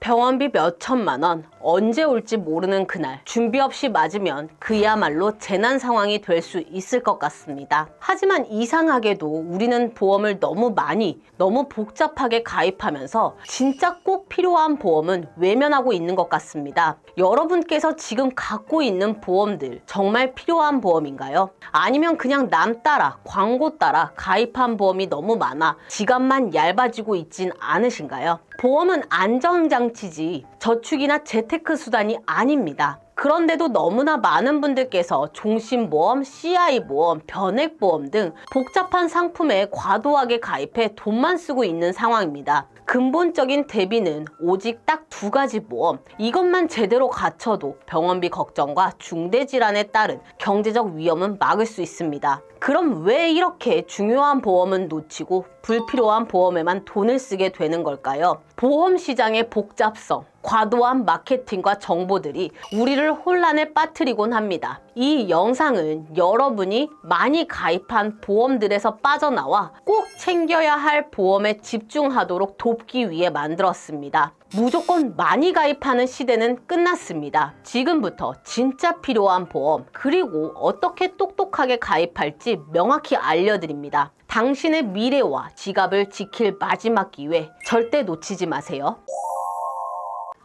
병원비 몇 천만 원, 언제 올지 모르는 그날 준비 없이 맞으면 그야말로 재난 상황이 될 수 있을 것 같습니다. 하지만 이상하게도 우리는 보험을 너무 많이, 너무 복잡하게 가입하면서 진짜 꼭 필요한 보험은 외면하고 있는 것 같습니다. 여러분께서 지금 갖고 있는 보험들 정말 필요한 보험인가요? 아니면 그냥 남 따라, 광고 따라 가입한 보험이 너무 많아 지갑만 얇아지고 있진 않으신가요? 보험은 안전장치지 저축이나 재테크 수단이 아닙니다. 그런데도 너무나 많은 분들께서 종신보험, CI보험, 변액보험 등 복잡한 상품에 과도하게 가입해 돈만 쓰고 있는 상황입니다. 근본적인 대비는 오직 딱 두 가지 보험, 이것만 제대로 갖춰도 병원비 걱정과 중대질환에 따른 경제적 위험은 막을 수 있습니다. 그럼 왜 이렇게 중요한 보험은 놓치고 불필요한 보험에만 돈을 쓰게 되는 걸까요? 보험 시장의 복잡성, 과도한 마케팅과 정보들이 우리를 혼란에 빠뜨리곤 합니다. 이 영상은 여러분이 많이 가입한 보험들에서 빠져나와 꼭 챙겨야 할 보험에 집중하도록 돕기 위해 만들었습니다. 무조건 많이 가입하는 시대는 끝났습니다. 지금부터 진짜 필요한 보험, 그리고 어떻게 똑똑하게 가입할지 명확히 알려드립니다. 당신의 미래와 지갑을 지킬 마지막 기회, 절대 놓치지 마세요.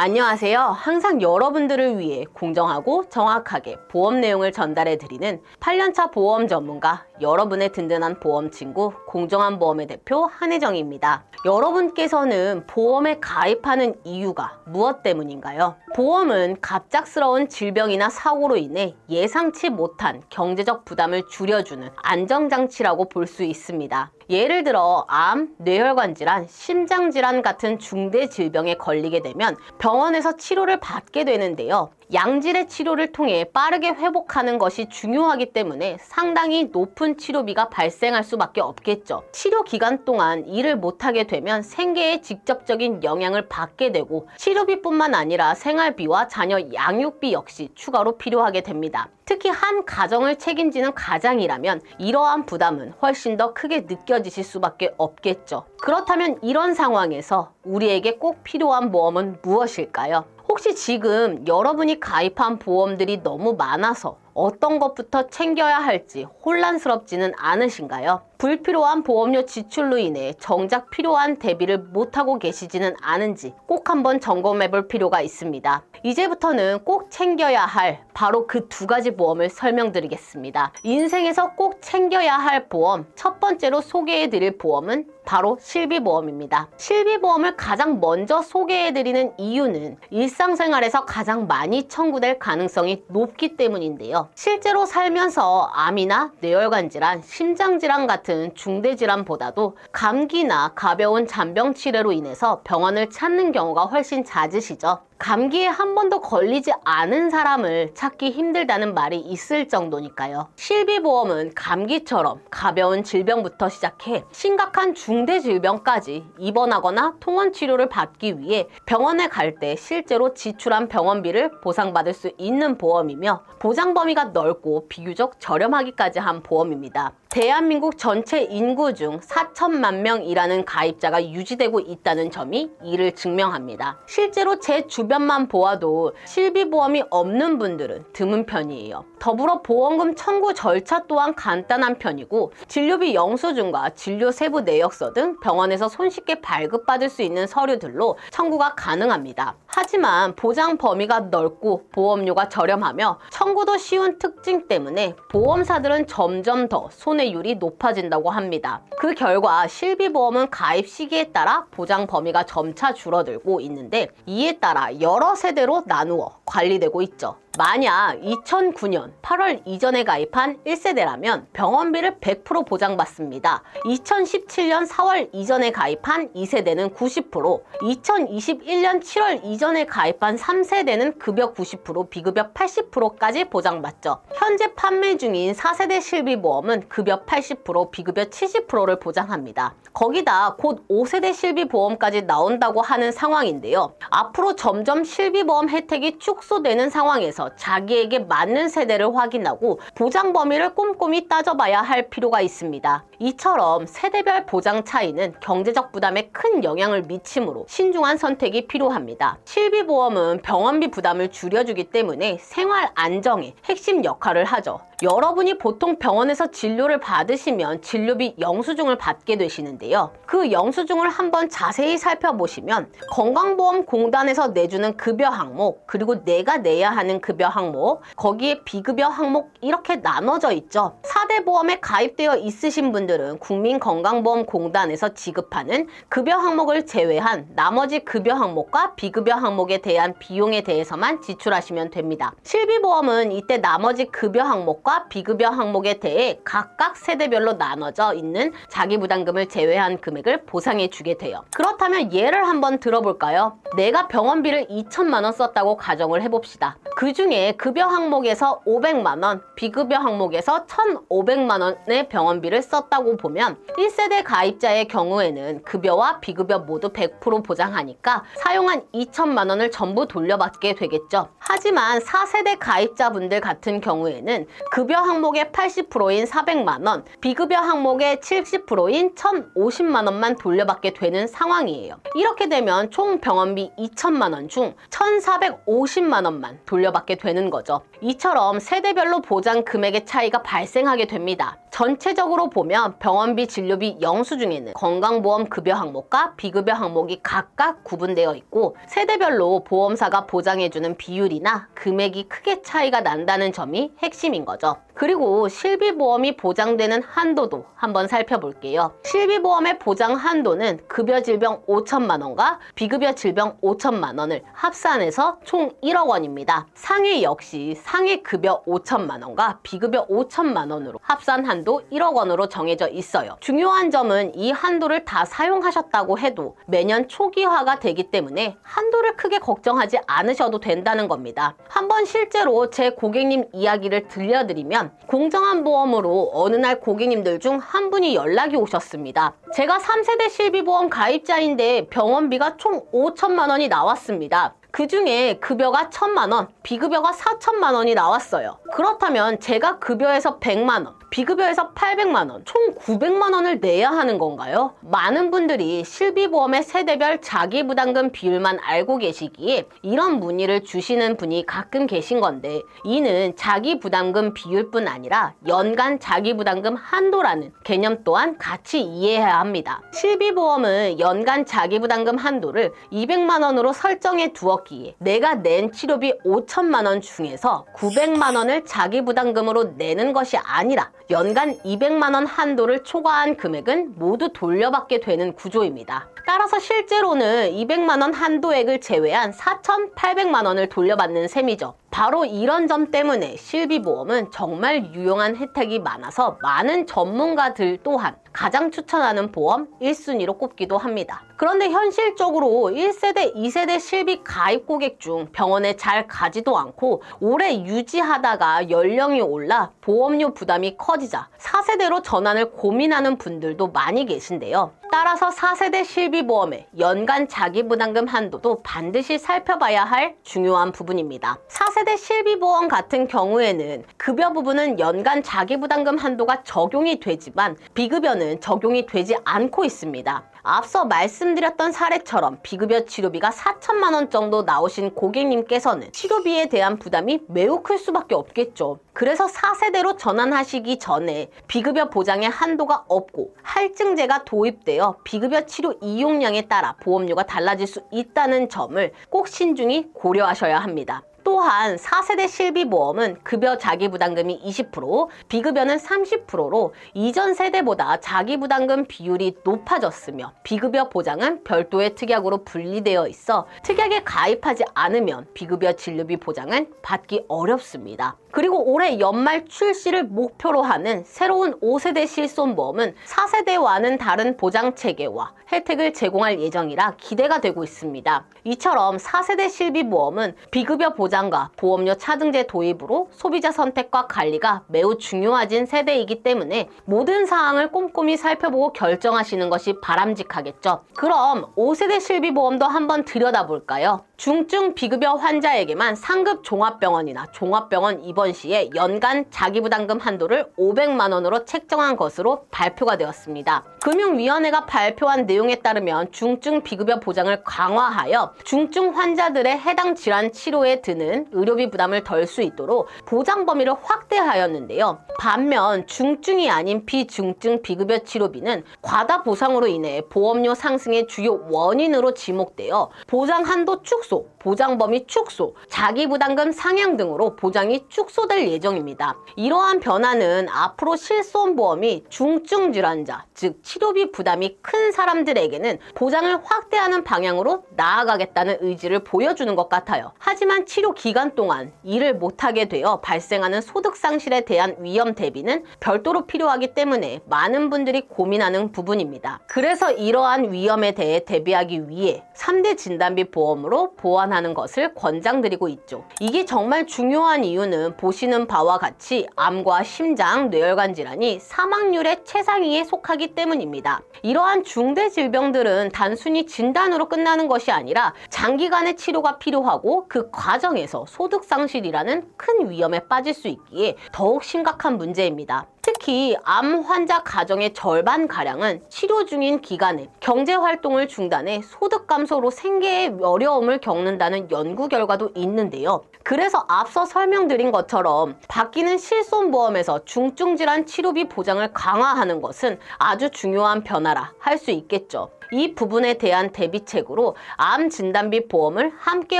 안녕하세요. 항상 여러분들을 위해 공정하고 정확하게 보험 내용을 전달해 드리는 8년차 보험 전문가, 여러분의 든든한 보험 친구, 공정한 보험의 대표 한혜정입니다. 여러분께서는 보험에 가입하는 이유가 무엇 때문인가요? 보험은 갑작스러운 질병이나 사고로 인해 예상치 못한 경제적 부담을 줄여주는 안정장치라고 볼 수 있습니다. 예를 들어 암, 뇌혈관 질환, 심장 질환 같은 중대 질병에 걸리게 되면 병원에서 치료를 받게 되는데요. 양질의 치료를 통해 빠르게 회복하는 것이 중요하기 때문에 상당히 높은 치료비가 발생할 수밖에 없겠죠. 치료 기간 동안 일을 못하게 되면 생계에 직접적인 영향을 받게 되고 치료비뿐만 아니라 생활비와 자녀 양육비 역시 추가로 필요하게 됩니다. 특히 한 가정을 책임지는 가장이라면 이러한 부담은 훨씬 더 크게 느껴지실 수밖에 없겠죠. 그렇다면 이런 상황에서 우리에게 꼭 필요한 보험은 무엇일까요? 혹시 지금 여러분이 가입한 보험들이 너무 많아서 어떤 것부터 챙겨야 할지 혼란스럽지는 않으신가요? 불필요한 보험료 지출로 인해 정작 필요한 대비를 못하고 계시지는 않은지 꼭 한번 점검해 볼 필요가 있습니다. 이제부터는 꼭 챙겨야 할 바로 그 두 가지 보험을 설명드리겠습니다. 인생에서 꼭 챙겨야 할 보험, 첫 번째로 소개해 드릴 보험은 바로 실비보험입니다. 실비보험을 가장 먼저 소개해 드리는 이유는 일상생활에서 가장 많이 청구될 가능성이 높기 때문인데요. 실제로 살면서 암이나 뇌혈관 질환, 심장 질환 같은 중대 질환보다도 감기나 가벼운 잔병 치레로 인해서 병원을 찾는 경우가 훨씬 잦으시죠. 감기에 한 번도 걸리지 않은 사람을 찾기 힘들다는 말이 있을 정도니까요. 실비보험은 감기처럼 가벼운 질병부터 시작해 심각한 중대 질병까지 입원하거나 통원 치료를 받기 위해 병원에 갈 때 실제로 지출한 병원비를 보상받을 수 있는 보험이며 보장 범위가 넓고 비교적 저렴하기까지 한 보험입니다. 대한민국 전체 인구 중 4천만 명이라는 가입자가 유지되고 있다는 점이 이를 증명합니다. 실제로 제 주변만 보아도 실비보험이 없는 분들은 드문 편이에요. 더불어 보험금 청구 절차 또한 간단한 편이고 진료비 영수증과 진료 세부 내역서 등 병원에서 손쉽게 발급받을 수 있는 서류들로 청구가 가능합니다. 하지만 보장 범위가 넓고 보험료가 저렴하며 청구도 쉬운 특징 때문에 보험사들은 점점 더 손해율이 높아진다고 합니다. 그 결과 실비보험은 가입 시기에 따라 보장 범위가 점차 줄어들고 있는데 이에 따라 여러 세대로 나누어 관리되고 있죠. 만약 2009년 8월 이전에 가입한 1세대라면 병원비를 100% 보장받습니다. 2017년 4월 이전에 가입한 2세대는 90%, 2021년 7월 이전에 가입한 3세대는 급여 90%, 비급여 80%까지 보장받죠. 현재 판매 중인 4세대 실비보험은 급여 80%, 비급여 70%를 보장합니다. 거기다 곧 5세대 실비보험까지 나온다고 하는 상황인데요. 앞으로 점점 실비보험 혜택이 축소되는 상황에서 보험에서 자기에게 맞는 세대를 확인하고 보장 범위를 꼼꼼히 따져봐야 할 필요가 있습니다. 이처럼 세대별 보장 차이는 경제적 부담에 큰 영향을 미치므로 신중한 선택이 필요합니다. 실비보험은 병원비 부담을 줄여주기 때문에 생활 안정에 핵심 역할을 하죠. 여러분이 보통 병원에서 진료를 받으시면 진료비 영수증을 받게 되시는데요. 그 영수증을 한번 자세히 살펴보시면 건강보험공단에서 내주는 급여 항목, 그리고 내가 내야 하는 급여 항목, 거기에 비급여 항목 이렇게 나눠져 있죠. 4대 보험에 가입되어 있으신 분들은 국민건강보험공단에서 지급하는 급여 항목을 제외한 나머지 급여 항목과 비급여 항목에 대한 비용에 대해서만 지출하시면 됩니다. 실비보험은 이때 나머지 급여 항목과 비급여 항목에 대해 각각 세대별로 나눠져 있는 자기부담금을 제외한 금액을 보상해 주게 돼요. 그렇다면 예를 한번 들어볼까요? 내가 병원비를 2천만 원 썼다고 가정을 해봅시다. 그 중에 급여 항목에서 500만 원, 비급여 항목에서 1,500만 원의 병원비를 썼다고 보면 1세대 가입자의 경우에는 급여와 비급여 모두 100% 보장하니까 사용한 2천만 원을 전부 돌려받게 되겠죠. 하지만 4세대 가입자분들 같은 경우에는 급여 항목의 80%인 400만 원, 비급여 항목의 70%인 1,050만 원만 돌려받게 되는 상황이에요. 이렇게 되면 총 병원비 2천만 원 중 1,450만 원만 돌려받게 되는 거죠. 이처럼 세대별로 보장 금액의 차이가 발생하게 됩니다. 전체적으로 보면 병원비 진료비 영수증에는 건강보험 급여 항목과 비급여 항목이 각각 구분되어 있고 세대별로 보험사가 보장해주는 비율이나 금액이 크게 차이가 난다는 점이 핵심인 거죠. 그리고 실비보험이 보장되는 한도도 한번 살펴볼게요. 실비보험의 보장 한도는 급여 질병 5천만 원과 비급여 질병 5천만 원을 합산해서 총 1억 원입니다. 상해 역시 상해 급여 5천만 원과 비급여 5천만 원으로 합산 한도 1억 원으로 정해져 있어요. 중요한 점은 이 한도를 다 사용하셨다고 해도 매년 초기화가 되기 때문에 한도를 크게 걱정하지 않으셔도 된다는 겁니다. 한번 실제로 제 고객님 이야기를 들려드리면 공정한 보험으로 어느 날 고객님들 중 한 분이 연락이 오셨습니다. 제가 3세대 실비보험 가입자인데 병원비가 총 5천만 원이 나왔습니다. 그 중에 급여가 1,000만 원, 비급여가 4천만 원이 나왔어요. 그렇다면 제가 급여에서 100만 원, 비급여에서 800만 원, 총 900만 원을 내야 하는 건가요? 많은 분들이 실비보험의 세대별 자기부담금 비율만 알고 계시기에 이런 문의를 주시는 분이 가끔 계신 건데 이는 자기부담금 비율뿐 아니라 연간 자기부담금 한도라는 개념 또한 같이 이해해야 합니다. 실비보험은 연간 자기부담금 한도를 200만 원으로 설정해 두었기에 내가 낸 치료비 5천만 원 중에서 900만 원을 자기부담금으로 내는 것이 아니라 연간 200만 원 한도를 초과한 금액은 모두 돌려받게 되는 구조입니다. 따라서 실제로는 200만 원 한도액을 제외한 4,800만 원을 돌려받는 셈이죠. 바로 이런 점 때문에 실비보험은 정말 유용한 혜택이 많아서 많은 전문가들 또한 가장 추천하는 보험 1순위로 꼽기도 합니다. 그런데 현실적으로 1세대, 2세대 실비 가입 고객 중 병원에 잘 가지도 않고 오래 유지하다가 연령이 올라 보험료 부담이 커지자 4세대로 전환을 고민하는 분들도 많이 계신데요. 따라서 4세대 실비보험의 연간 자기부담금 한도도 반드시 살펴봐야 할 중요한 부분입니다. 4세대 실비보험 같은 경우에는 급여 부분은 연간 자기부담금 한도가 적용이 되지만 비급여는 적용이 되지 않고 있습니다. 앞서 말씀드렸던 사례처럼 비급여 치료비가 4천만 원 정도 나오신 고객님께서는 치료비에 대한 부담이 매우 클 수밖에 없겠죠. 그래서 4세대로 전환하시기 전에 비급여 보장의 한도가 없고 할증제가 도입되어 비급여 치료 이용량에 따라 보험료가 달라질 수 있다는 점을 꼭 신중히 고려하셔야 합니다. 또한 4세대 실비보험은 급여 자기부담금이 20%, 비급여는 30%로 이전 세대보다 자기부담금 비율이 높아졌으며 비급여 보장은 별도의 특약으로 분리되어 있어 특약에 가입하지 않으면 비급여 진료비 보장은 받기 어렵습니다. 그리고 올해 연말 출시를 목표로 하는 새로운 5세대 실손보험은 4세대와는 다른 보장체계와 혜택을 제공할 예정이라 기대가 되고 있습니다. 이처럼 4세대 실비보험은 비급여 보장 보장과 보험료 차등제 도입으로 소비자 선택과 관리가 매우 중요해진 세대이기 때문에 모든 사항을 꼼꼼히 살펴보고 결정하시는 것이 바람직하겠죠. 그럼 5세대 실비보험도 한번 들여다볼까요? 중증 비급여 환자에게만 상급 종합병원이나 종합병원 입원 시에 연간 자기부담금 한도를 500만 원으로 책정한 것으로 발표가 되었습니다. 금융위원회가 발표한 내용에 따르면 중증 비급여 보장을 강화하여 중증 환자들의 해당 질환 치료에 드는 의료비 부담을 덜 수 있도록 보장 범위를 확대하였는데요. 반면 중증이 아닌 비중증 비급여 치료비는 과다 보상으로 인해 보험료 상승의 주요 원인으로 지목되어 보장 한도 축소, 보장 범위 축소, 자기부담금 상향 등으로 보장이 축소될 예정입니다. 이러한 변화는 앞으로 실손보험이 중증 질환자, 즉 치료비 부담이 큰 사람들에게는 보장을 확대하는 방향으로 나아가겠다는 의지를 보여주는 것 같아요. 하지만 치료 기간 동안 일을 못하게 되어 발생하는 소득 상실에 대한 위험 대비는 별도로 필요하기 때문에 많은 분들이 고민하는 부분입니다. 그래서 이러한 위험에 대해 대비하기 위해 3대 진단비 보험으로 보완하는 것을 권장드리고 있죠. 이게 정말 중요한 이유는 보시는 바와 같이 암과 심장, 뇌혈관 질환이 사망률의 최상위에 속하기 때문입니다. 이러한 중대 질병들은 단순히 진단으로 끝나는 것이 아니라 장기간의 치료가 필요하고 그 과정에서 소득 상실이라는 큰 위험에 빠질 수 있기에 더욱 심각한 문제입니다. 특히 암 환자 가정의 절반가량은 치료 중인 기간에 경제활동을 중단해 소득 감소로 생계에 어려움을 겪는다는 연구 결과도 있는데요. 그래서 앞서 설명드린 것처럼 바뀌는 실손보험에서 중증질환 치료비 보장을 강화하는 것은 아주 중요한 변화라 할 수 있겠죠. 이 부분에 대한 대비책으로 암 진단비 보험을 함께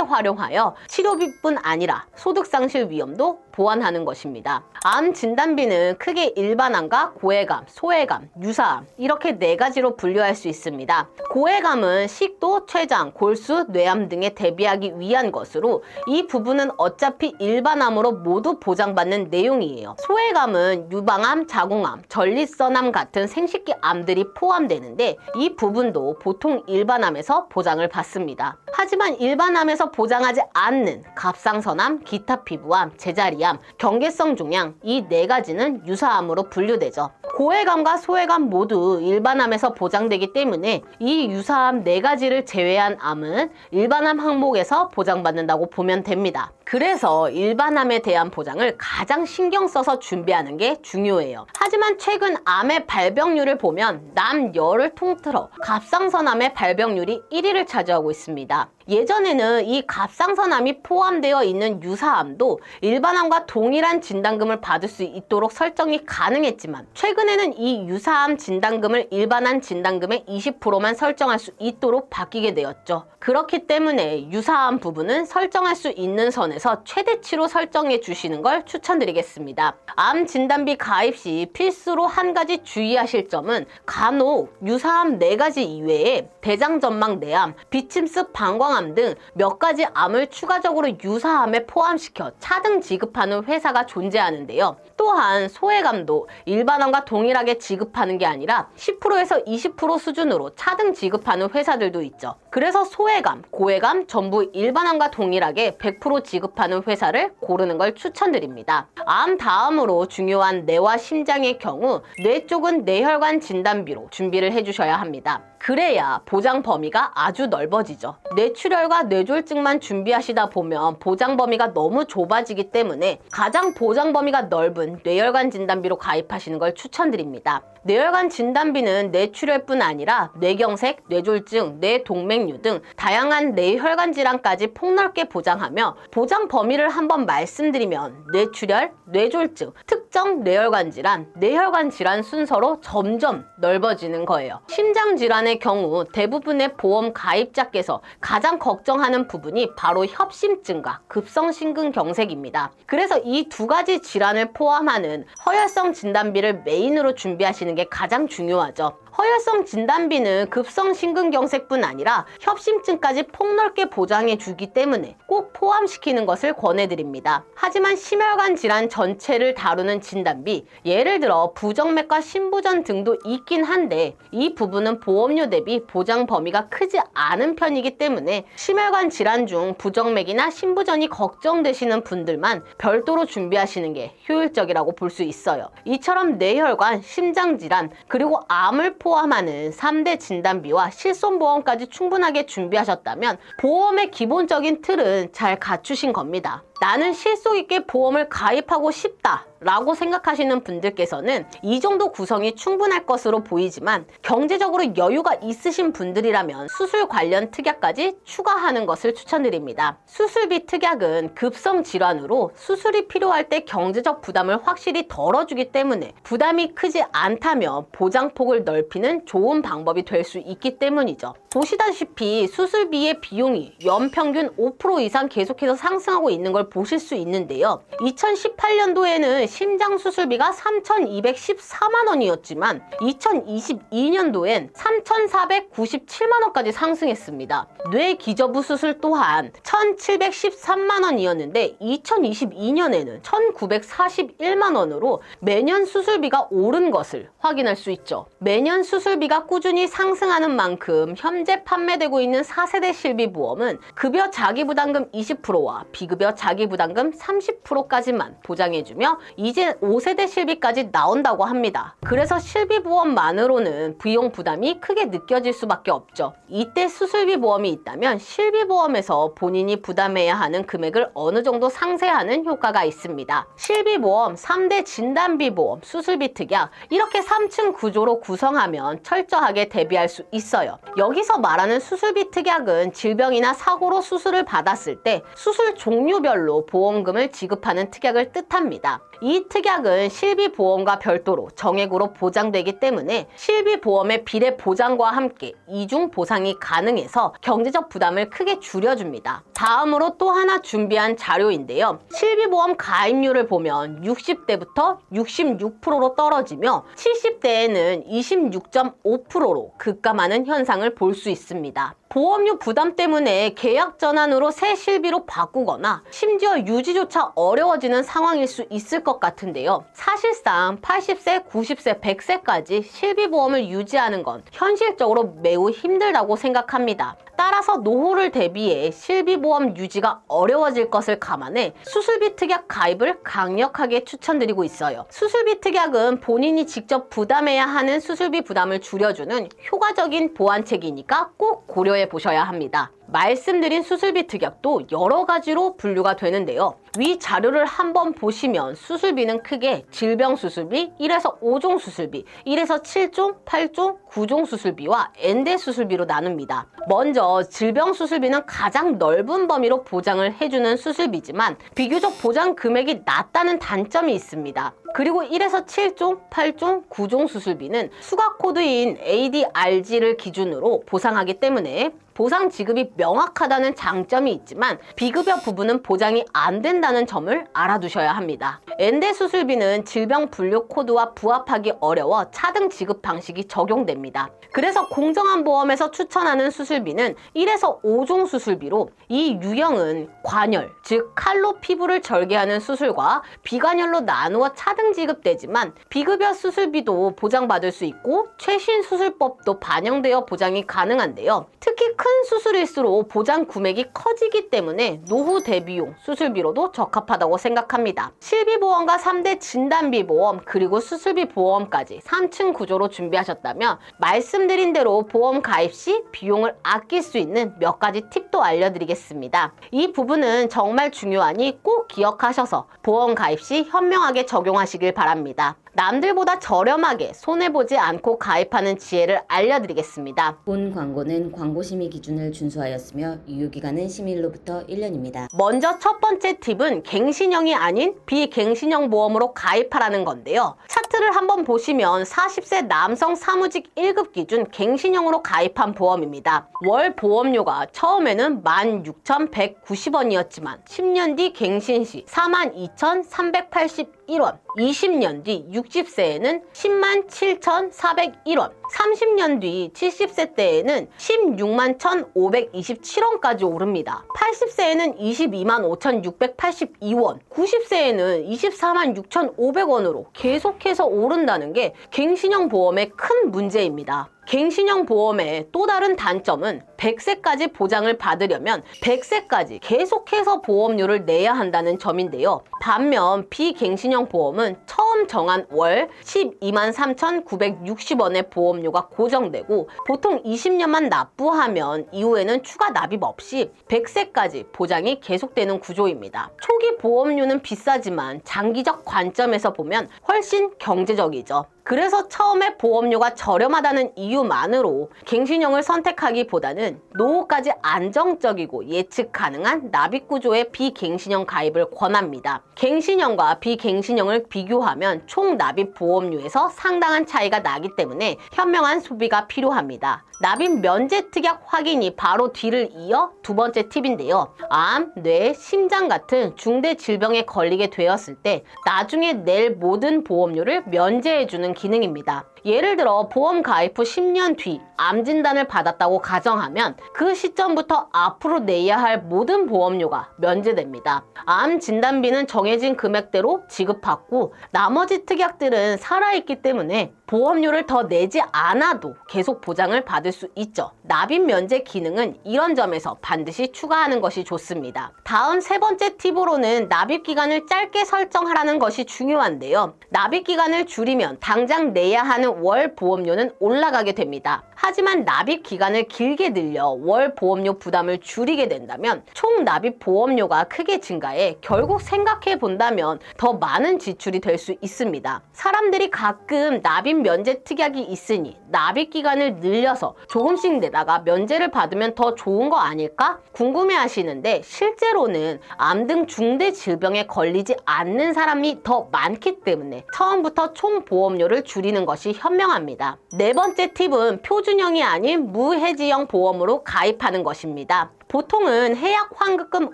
활용하여 치료비뿐 아니라 소득 상실 위험도 보완하는 것입니다. 암 진단비는 크게 일반암과 고해감, 소해감, 유사암 이렇게 4가지로 분류할 수 있습니다. 고해감은 식도, 췌장, 골수, 뇌암 등에 대비하기 위한 것으로 이 부분은 어차피 일반암으로 모두 보장받는 내용이에요. 소해감은 유방암, 자궁암, 전립선암 같은 생식기 암들이 포함되는데 이 부분도 보통 일반암에서 보장을 받습니다. 하지만 일반암에서 보장하지 않는 갑상선암, 기타 피부암, 제자리암, 경계성 종양 이 4가지는 유사암으로 분류되죠. 고해감과 소해감 모두 일반암에서 보장되기 때문에 이 유사암 4가지를 제외한 암은 일반암 항목에서 보장받는다고 보면 됩니다. 그래서 일반암에 대한 보장을 가장 신경 써서 준비하는 게 중요해요. 하지만 최근 암의 발병률을 보면 남녀를 통틀어 갑상선암의 발병률이 1위를 차지하고 있습니다. 예전에는 이 갑상선암이 포함되어 있는 유사암도 일반암과 동일한 진단금을 받을 수 있도록 설정이 가능했지만 최근에는 이 유사암 진단금을 일반암 진단금의 20%만 설정할 수 있도록 바뀌게 되었죠. 그렇기 때문에 유사암 부분은 설정할 수 있는 선에서 최대치로 설정해 주시는 걸 추천드리겠습니다. 암 진단비 가입 시 필수로 한 가지 주의하실 점은 간혹 유사암 4가지 이외에 대장전막 내암, 비침습 방광암 등 몇 가지 암을 추가적으로 유사암에 포함시켜 차등 지급하는 회사가 존재하는데요. 또한 소해감도 일반암과 동일하게 지급하는 게 아니라 10%에서 20% 수준으로 차등 지급하는 회사들도 있죠. 그래서 소해감, 고해감 전부 일반암과 동일하게 100% 지급하는 회사를 고르는 걸 추천드립니다. 암 다음으로 중요한 뇌와 심장의 경우 뇌 쪽은 뇌혈관 진단비로 준비를 해주셔야 합니다. 그래야 보장 범위가 아주 넓어지죠. 뇌출혈과 뇌졸중만 준비하시다 보면 보장 범위가 너무 좁아지기 때문에 가장 보장 범위가 넓은 뇌혈관 진단비로 가입하시는 걸 추천드립니다. 뇌혈관 진단비는 뇌출혈뿐 아니라 뇌경색, 뇌졸중, 뇌동맥류 등 다양한 뇌혈관 질환까지 폭넓게 보장하며 보장 범위를 한번 말씀드리면 뇌출혈, 뇌졸중, 특정 뇌혈관 질환, 뇌혈관 질환 순서로 점점 넓어지는 거예요. 심장 질환의 경우 대부분의 보험 가입자께서 가장 걱정하는 부분이 바로 협심증과 급성심근경색입니다. 그래서 이 2가지 질환을 포함하는 허혈성 진단비를 메인으로 준비하시는 게 가장 중요하죠. 허혈성 진단비는 급성심근경색뿐 아니라 협심증까지 폭넓게 보장해 주기 때문에 꼭 포함시키는 것을 권해드립니다. 하지만 심혈관 질환 전체를 다루는 진단비, 예를 들어 부정맥과 심부전 등도 있긴 한데 이 부분은 보험료 대비 보장 범위가 크지 않은 편이기 때문에 심혈관 질환 중 부정맥이나 심부전이 걱정되시는 분들만 별도로 준비하시는 게 효율적이라고 볼 수 있어요. 이처럼 뇌혈관, 심장질환, 그리고 암을 포함하는 3대 진단비와 실손보험까지 충분하게 준비하셨다면 보험의 기본적인 틀은 잘 갖추신 겁니다. 나는 실속 있게 보험을 가입하고 싶다 라고 생각하시는 분들께서는 이 정도 구성이 충분할 것으로 보이지만 경제적으로 여유가 있으신 분들이라면 수술 관련 특약까지 추가하는 것을 추천드립니다. 수술비 특약은 급성 질환으로 수술이 필요할 때 경제적 부담을 확실히 덜어주기 때문에 부담이 크지 않다면 보장폭을 넓히는 좋은 방법이 될 수 있기 때문이죠. 보시다시피 수술비의 비용이 연평균 5% 이상 계속해서 상승하고 있는 걸 보실 수 있는데요. 2018년도에는 심장 수술비가 3,214만 원이었지만 2022년도엔 3,497만 원까지 상승했습니다. 뇌 기저부 수술 또한 1,713만 원이었는데 2022년에는 1,941만 원으로 매년 수술비가 오른 것을 확인할 수 있죠. 매년 수술비가 꾸준히 상승하는 만큼 현재 판매되고 있는 4세대 실비보험은 급여 자기부담금 20%와 비급여 자기부담금 30%까지만 보장해주며 이제 5세대 실비까지 나온다고 합니다. 그래서 실비보험만으로는 비용 부담이 크게 느껴질 수밖에 없죠. 이때 수술비 보험이 있다면 실비보험에서 본인이 부담해야 하는 금액을 어느 정도 상쇄하는 효과가 있습니다. 실비보험, 3대 진단비보험, 수술비 특약 이렇게 3층 구조로 구성하면 철저하게 대비할 수 있어요. 여기서 말하는 수술비 특약은 질병이나 사고로 수술을 받았을 때 수술 종류별로 보험금을 지급하는 특약을 뜻합니다. 이 특약은 실비보험과 별도로 정액으로 보장되기 때문에 실비보험의 비례 보장과 함께 이중 보상이 가능해서 경제적 부담을 크게 줄여줍니다. 다음으로 또 하나 준비한 자료인데요. 실비보험 가입률을 보면 60대부터 66%로 떨어지며 70대에는 26.5%로 급감하는 현상을 볼 수 있습니다. 보험료 부담 때문에 계약 전환으로 새 실비로 바꾸거나 심지어 유지조차 어려워지는 상황일 수 있을 것 같은데요. 사실상 80세, 90세, 100세까지 실비보험을 유지하는 건 현실적으로 매우 힘들다고 생각합니다. 따라서 노후를 대비해 실비보험 유지가 어려워질 것을 감안해 수술비 특약 가입을 강력하게 추천드리고 있어요. 수술비 특약은 본인이 직접 부담해야 하는 수술비 부담을 줄여주는 효과적인 보완책이니까 꼭 고려해 보셔야 합니다. 말씀드린 수술비 특약도 여러 가지로 분류가 되는데요. 위 자료를 한번 보시면 수술비는 크게 질병 수술비, 1에서 5종 수술비, 1에서 7종, 8종, 9종 수술비와 엔대 수술비로 나눕니다. 먼저 질병 수술비는 가장 넓은 범위로 보장을 해주는 수술비지만 비교적 보장 금액이 낮다는 단점이 있습니다. 그리고 1에서 7종, 8종, 9종 수술비는 수가 코드인 ADRG를 기준으로 보상하기 때문에 보상 지급이 명확하다는 장점이 있지만 비급여 부분은 보장이 안 된다는 점을 알아두셔야 합니다. 엔대 수술비는 질병 분류 코드와 부합하기 어려워 차등 지급 방식이 적용됩니다. 그래서 공정한 보험에서 추천하는 수술비는 1에서 5종 수술비로 이 유형은 관열, 즉 칼로 피부를 절개하는 수술과 비관열로 나누어 차등 지급되지만 비급여 수술비도 보장받을 수 있고 최신 수술법도 반영되어 보장이 가능한데요. 특히 큰 수술일수록 보장 금액이 커지기 때문에 노후 대비용 수술비로도 적합하다고 생각합니다. 실비보험과 3대 진단비보험 그리고 수술비 보험까지 3층 구조로 준비하셨다면 말씀드린 대로 보험 가입 시 비용을 아낄 수 있는 몇 가지 팁도 알려드리겠습니다. 이 부분은 정말 중요하니 꼭 기억하셔서 보험 가입 시 현명하게 적용하시길 바랍니다. 남들보다 저렴하게 손해보지 않고 가입하는 지혜를 알려드리겠습니다. 본 광고는 광고심의 기준을 준수하였으며 유효기간은 심의일로부터 1년입니다. 먼저 첫 번째 팁은 갱신형이 아닌 비갱신형 보험으로 가입하라는 건데요. 차트를 한번 보시면 40세 남성 사무직 1급 기준 갱신형으로 가입한 보험입니다. 월 보험료가 처음에는 16,190원이었지만 10년 뒤 갱신 시 42,381원, 20년 뒤 60세에는 107,401원, 30년 뒤 70세 때에는 16만 1,527원까지 오릅니다. 80세에는 22만 5,682원, 90세에는 24만 6,500원으로 계속해서 오른다는 게 갱신형 보험의 큰 문제입니다. 갱신형 보험의 또 다른 단점은 100세까지 보장을 받으려면 100세까지 계속해서 보험료를 내야 한다는 점인데요. 반면 비갱신형 보험은 처음 정한 월 12만 3,960원의 보험료가 고정되고 보통 20년만 납부하면 이후에는 추가 납입 없이 100세까지 보장이 계속되는 구조입니다. 초기 보험료는 비싸지만 장기적 관점에서 보면 훨씬 경제적이죠. 그래서 처음에 보험료가 저렴하다는 이유만으로 갱신형을 선택하기보다는 노후까지 안정적이고 예측 가능한 납입 구조의 비갱신형 가입을 권합니다. 갱신형과 비갱신형을 비교하면 총 납입 보험료에서 상당한 차이가 나기 때문에 현명한 소비가 필요합니다. 납입 면제 특약 확인이 바로 뒤를 이어 두 번째 팁인데요. 암, 뇌, 심장 같은 중대 질병에 걸리게 되었을 때 나중에 낼 모든 보험료를 면제해주는 기능입니다. 예를 들어 보험 가입 후 10년 뒤 암 진단을 받았다고 가정하면 그 시점부터 앞으로 내야 할 모든 보험료가 면제됩니다. 암 진단비는 정해진 금액대로 지급받고 나머지 특약들은 살아있기 때문에 보험료를 더 내지 않아도 계속 보장을 받을 수 있죠. 납입 면제 기능은 이런 점에서 반드시 추가하는 것이 좋습니다. 다음 세 번째 팁으로는 납입 기간을 짧게 설정하라는 것이 중요한데요. 납입 기간을 줄이면 당장 내야 하는 월 보험료는 올라가게 됩니다. 하지만 납입 기간을 길게 늘려 월 보험료 부담을 줄이게 된다면 총 납입 보험료가 크게 증가해 결국 생각해 본다면 더 많은 지출이 될 수 있습니다. 사람들이 가끔 납입 면제 특약이 있으니 납입 기간을 늘려서 조금씩 내다가 면제를 받으면 더 좋은 거 아닐까? 궁금해 하시는데 실제로는 암 등 중대 질병에 걸리지 않는 사람이 더 많기 때문에 처음부터 총 보험료를 줄이는 것이 현명합니다. 네 번째 팁은 표준형이 아닌 무해지형 보험으로 가입하는 것입니다. 보통은 해약 환급금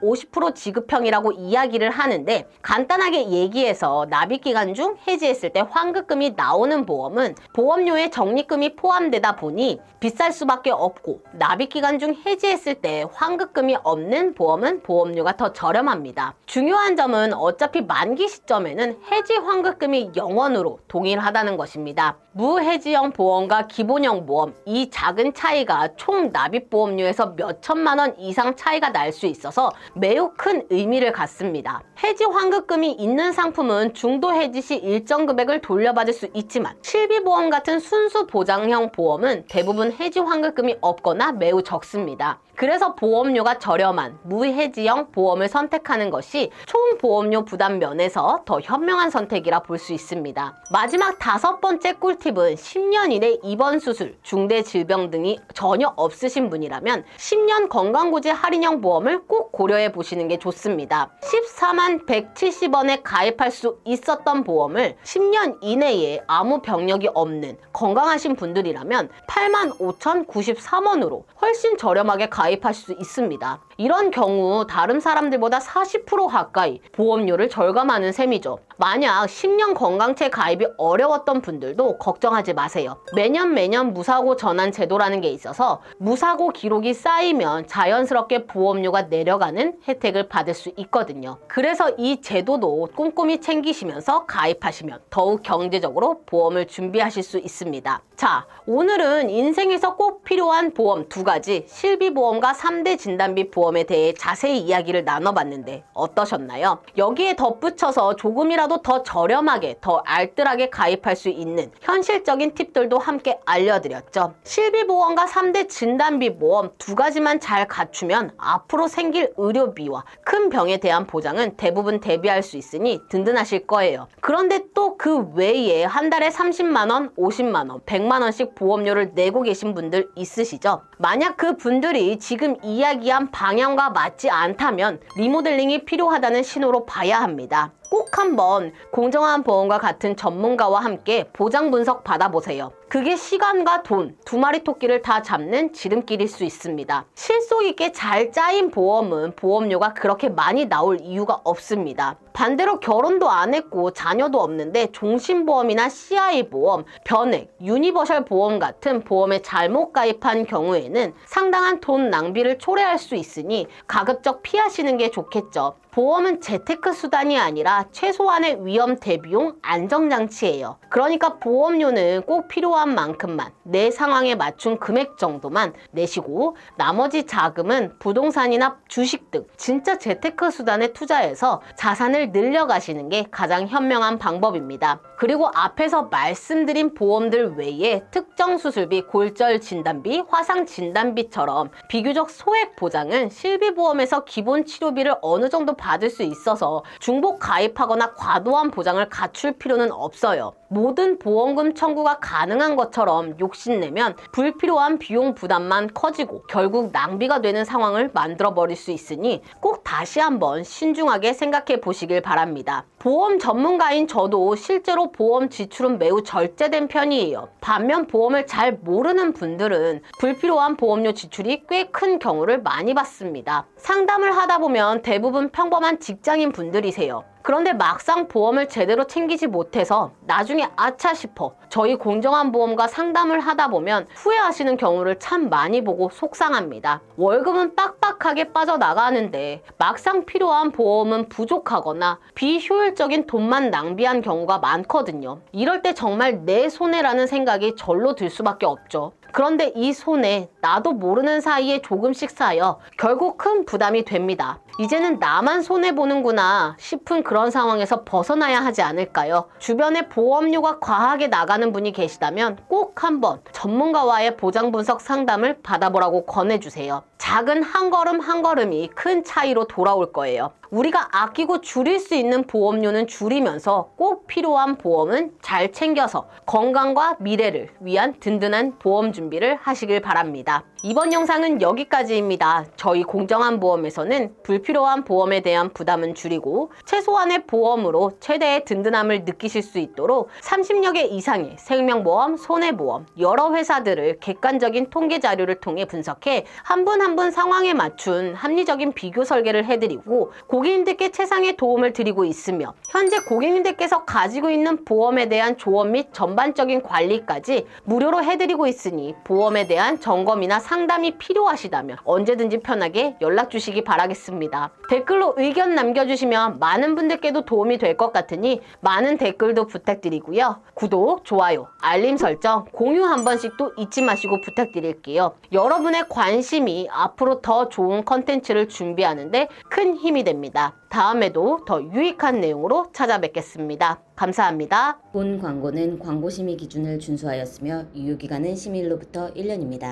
50% 지급형이라고 이야기를 하는데 간단하게 얘기해서 납입 기간 중 해지했을 때 환급금이 나오는 보험은 보험료에 적립금이 포함되다 보니 비쌀 수밖에 없고 납입 기간 중 해지했을 때 환급금이 없는 보험은 보험료가 더 저렴합니다. 중요한 점은 어차피 만기 시점에는 해지 환급금이 0원으로 동일하다는 것입니다. 무해지형 보험과 기본형 보험, 이 작은 차이가 총 납입 보험료에서 몇 천만 원 이상 차이가 날 수 있어서 매우 큰 의미를 갖습니다. 해지 환급금이 있는 상품은 중도 해지 시 일정 금액을 돌려받을 수 있지만 실비보험 같은 순수 보장형 보험은 대부분 해지 환급금이 없거나 매우 적습니다. 그래서 보험료가 저렴한 무해지형 보험을 선택하는 것이 총 보험료 부담 면에서 더 현명한 선택이라 볼 수 있습니다. 마지막 다섯 번째 꿀팁은 10년 이내 입원 수술, 중대 질병 등이 전혀 없으신 분이라면 10년 건강구제 할인형 보험을 꼭 고려해 보시는 게 좋습니다. 14만 170원에 가입할 수 있었던 보험을 10년 이내에 아무 병력이 없는 건강하신 분들이라면 8만 5,093원으로 훨씬 저렴하게 가입하실 수 있습니다. 이런 경우 다른 사람들보다 40% 가까이 보험료를 절감하는 셈이죠. 만약 10년 건강체 가입이 어려웠던 분들도 걱정하지 마세요. 매년 무사고 전환 제도라는 게 있어서 무사고 기록이 쌓이면 자연스럽게 보험료가 내려가는 혜택을 받을 수 있거든요. 그래서 이 제도도 꼼꼼히 챙기시면서 가입하시면 더욱 경제적으로 보험을 준비하실 수 있습니다. 자, 오늘은 인생에서 꼭 필요한 보험 두 가지, 실비보험과 3대 진단비 보험에 대해 자세히 이야기를 나눠봤는데 어떠셨나요? 여기에 덧붙여서 조금이라도 더 저렴하게, 더 알뜰하게 가입할 수 있는 현실적인 팁들도 함께 알려드렸죠. 실비보험과 3대 진단비 보험 두 가지만 잘 갖추면 앞으로 생길 의료비와 큰 병에 대한 보장은 대부분 대비할 수 있으니 든든하실 거예요. 그런데 또 그 외에 한 달에 30만 원, 50만 원, 100만 원씩 보험료를 내고 계신 분들 있으시죠? 만약 그 분들이 지금 이야기한 방향과 맞지 않다면 리모델링이 필요하다는 신호로 봐야 합니다. 꼭 한번 공정한 보험과 같은 전문가와 함께 보장 분석 받아보세요. 그게 시간과 돈, 두 마리 토끼를 다 잡는 지름길일 수 있습니다. 실속 있게 잘 짜인 보험은 보험료가 그렇게 많이 나올 이유가 없습니다. 반대로 결혼도 안 했고 자녀도 없는데 종신보험이나 CI 보험, 변액, 유니버셜 보험 같은 보험에 잘못 가입한 경우에는 상당한 돈 낭비를 초래할 수 있으니 가급적 피하시는 게 좋겠죠. 보험은 재테크 수단이 아니라 최소한의 위험 대비용 안정장치예요. 그러니까 보험료는 꼭 필요한 만큼만 내 상황에 맞춘 금액 정도만 내시고 나머지 자금은 부동산이나 주식 등 진짜 재테크 수단에 투자해서 자산을 늘려가시는 게 가장 현명한 방법입니다. 그리고 앞에서 말씀드린 보험들 외에 특정 수술비, 골절 진단비, 화상 진단비처럼 비교적 소액 보장은 실비보험에서 기본 치료비를 어느 정도 받을 수 있어서 중복 가입하거나 과도한 보장을 갖출 필요는 없어요. 모든 보험금 청구가 가능한 것처럼 욕심내면 불필요한 비용 부담만 커지고 결국 낭비가 되는 상황을 만들어버릴 수 있으니 꼭 다시 한번 신중하게 생각해 보시길 바랍니다. 보험 전문가인 저도 실제로 보험 지출은 매우 절제된 편이에요. 반면 보험을 잘 모르는 분들은 불필요한 보험료 지출이 꽤 큰 경우를 많이 봤습니다. 상담을 하다 보면 대부분 평범한 직장인 분들이세요. 그런데 막상 보험을 제대로 챙기지 못해서 나중에 아차 싶어 저희 공정한 보험과 상담을 하다 보면 후회하시는 경우를 참 많이 보고 속상합니다. 월급은 빡빡하게 빠져나가는데 막상 필요한 보험은 부족하거나 비효율적인 돈만 낭비한 경우가 많거든요. 이럴 때 정말 내 손해라는 생각이 절로 들 수밖에 없죠. 그런데 이 손해 나도 모르는 사이에 조금씩 쌓여 결국 큰 부담이 됩니다. 이제는 나만 손해보는구나 싶은 그런 상황에서 벗어나야 하지 않을까요? 주변에 보험료가 과하게 나가는 분이 계시다면 꼭 한번 전문가와의 보장 분석 상담을 받아보라고 권해주세요. 작은 한 걸음 한 걸음이 큰 차이로 돌아올 거예요. 우리가 아끼고 줄일 수 있는 보험료는 줄이면서 꼭 필요한 보험은 잘 챙겨서 건강과 미래를 위한 든든한 보험 준비를 하시길 바랍니다. 이번 영상은 여기까지입니다. 저희 공정한 보험에서는 불필요한 보험에 대한 부담은 줄이고 최소한의 보험으로 최대의 든든함을 느끼실 수 있도록 30여 개 이상의 생명보험, 손해보험, 여러 회사들을 객관적인 통계 자료를 통해 분석해 한 분 한 분 상황에 맞춘 합리적인 비교 설계를 해드리고 고객님들께 최상의 도움을 드리고 있으며 현재 고객님들께서 가지고 있는 보험에 대한 조언 및 전반적인 관리까지 무료로 해드리고 있으니 보험에 대한 점검이나 상담이 필요하시다면 언제든지 편하게 연락 주시기 바라겠습니다. 댓글로 의견 남겨주시면 많은 분들께도 도움이 될 것 같으니 많은 댓글도 부탁드리고요. 구독, 좋아요, 알림 설정, 공유 한 번씩도 잊지 마시고 부탁드릴게요. 여러분의 관심이 앞으로 더 좋은 컨텐츠를 준비하는데 큰 힘이 됩니다. 다음에도 더 유익한 내용으로 찾아뵙겠습니다. 감사합니다. 본 광고는 광고심의 기준을 준수하였으며 유효기간은 심의일로부터 1년입니다.